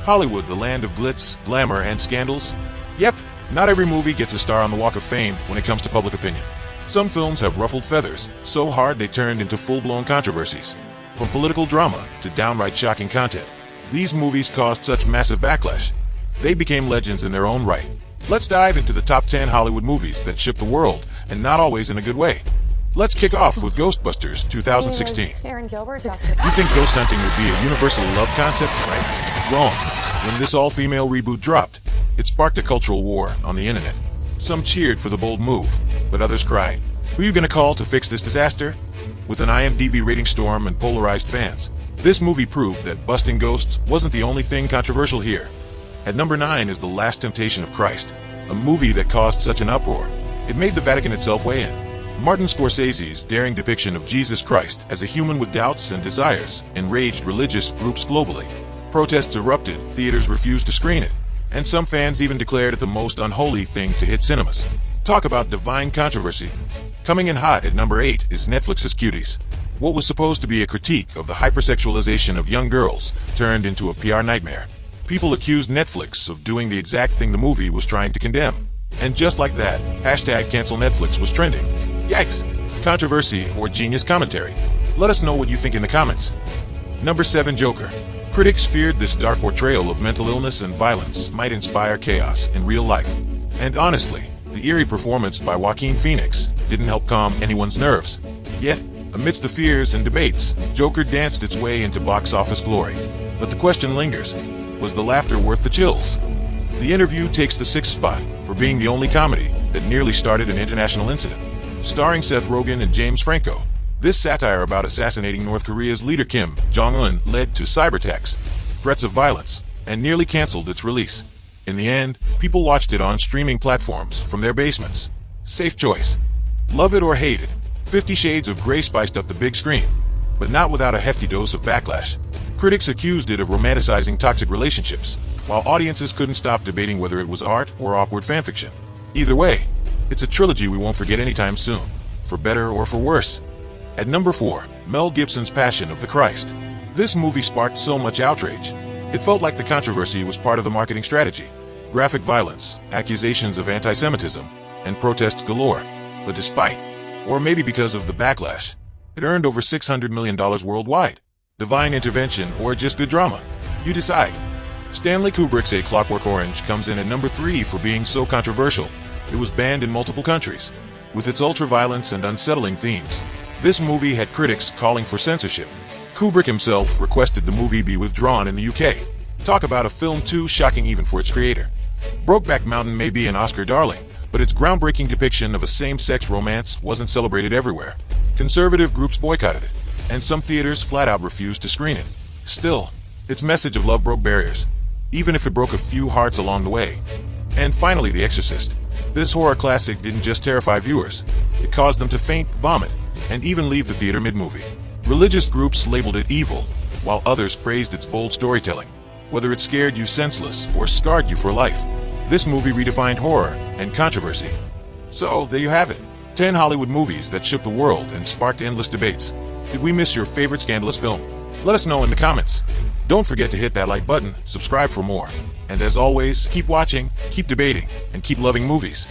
Hollywood, the land of glitz, glamour, and scandals? Yep, not every movie gets a star on the Walk of Fame when it comes to public opinion. Some films have ruffled feathers, so hard they turned into full-blown controversies. From political drama to downright shocking content, these movies caused such massive backlash. They became legends in their own right. Let's dive into the top 10 Hollywood movies that shook the world, and not always in a good way. Let's kick off with Ghostbusters 2016. You think ghost hunting would be a universal love concept, right? Wrong. When this all-female reboot dropped, it sparked a cultural war on the internet. Some cheered for the bold move, but others cried, "Who are you gonna call to fix this disaster?" With an IMDb rating storm and polarized fans, this movie proved that busting ghosts wasn't the only thing controversial here. At number 9 is The Last Temptation of Christ, a movie that caused such an uproar. It made the Vatican itself weigh in. Martin Scorsese's daring depiction of Jesus Christ as a human with doubts and desires enraged religious groups globally. Protests erupted, theaters refused to screen it, and some fans even declared it the most unholy thing to hit cinemas. Talk about divine controversy. Coming in hot at number 8 is Netflix's Cuties. What was supposed to be a critique of the hypersexualization of young girls turned into a PR nightmare. People accused Netflix of doing the exact thing the movie was trying to condemn. And just like that, #CancelNetflix was trending. Yikes! Controversy or genius commentary? Let us know what you think in the comments. Number 7, Joker. Critics feared this dark portrayal of mental illness and violence might inspire chaos in real life. And honestly, the eerie performance by Joaquin Phoenix didn't help calm anyone's nerves. Yet, amidst the fears and debates, Joker danced its way into box office glory. But the question lingers, was the laughter worth the chills? The Interview takes the 6th spot for being the only comedy that nearly started an international incident. Starring Seth Rogen and James Franco, this satire about assassinating North Korea's leader Kim Jong-un led to cyberattacks, threats of violence, and nearly canceled its release. In the end, people watched it on streaming platforms from their basements. Safe choice. Love it or hate it, 50 Shades of Grey spiced up the big screen, but not without a hefty dose of backlash. Critics accused it of romanticizing toxic relationships, while audiences couldn't stop debating whether it was art or awkward fanfiction. Either way, it's a trilogy we won't forget anytime soon, for better or for worse. At number 4, Mel Gibson's Passion of the Christ. This movie sparked so much outrage. It felt like the controversy was part of the marketing strategy. Graphic violence, accusations of anti-Semitism, and protests galore. But despite, or maybe because of the backlash, it earned over $600 million worldwide. Divine intervention or just good drama? You decide. Stanley Kubrick's A Clockwork Orange comes in at number 3 for being so controversial. It was banned in multiple countries. With its ultra-violence and unsettling themes, this movie had critics calling for censorship. Kubrick himself requested the movie be withdrawn in the UK. Talk about a film too shocking even for its creator. Brokeback Mountain may be an Oscar darling, but its groundbreaking depiction of a same-sex romance wasn't celebrated everywhere. Conservative groups boycotted it, and some theaters flat-out refused to screen it. Still, its message of love broke barriers, even if it broke a few hearts along the way. And finally, The Exorcist. This horror classic didn't just terrify viewers, it caused them to faint, vomit, and even leave the theater mid-movie. Religious groups labeled it evil, while others praised its bold storytelling. Whether it scared you senseless or scarred you for life, this movie redefined horror and controversy. So, there you have it. 10 Hollywood movies that shook the world and sparked endless debates. Did we miss your favorite scandalous film? Let us know in the comments. Don't forget to hit that like button, subscribe for more. And as always, keep watching, keep debating, and keep loving movies.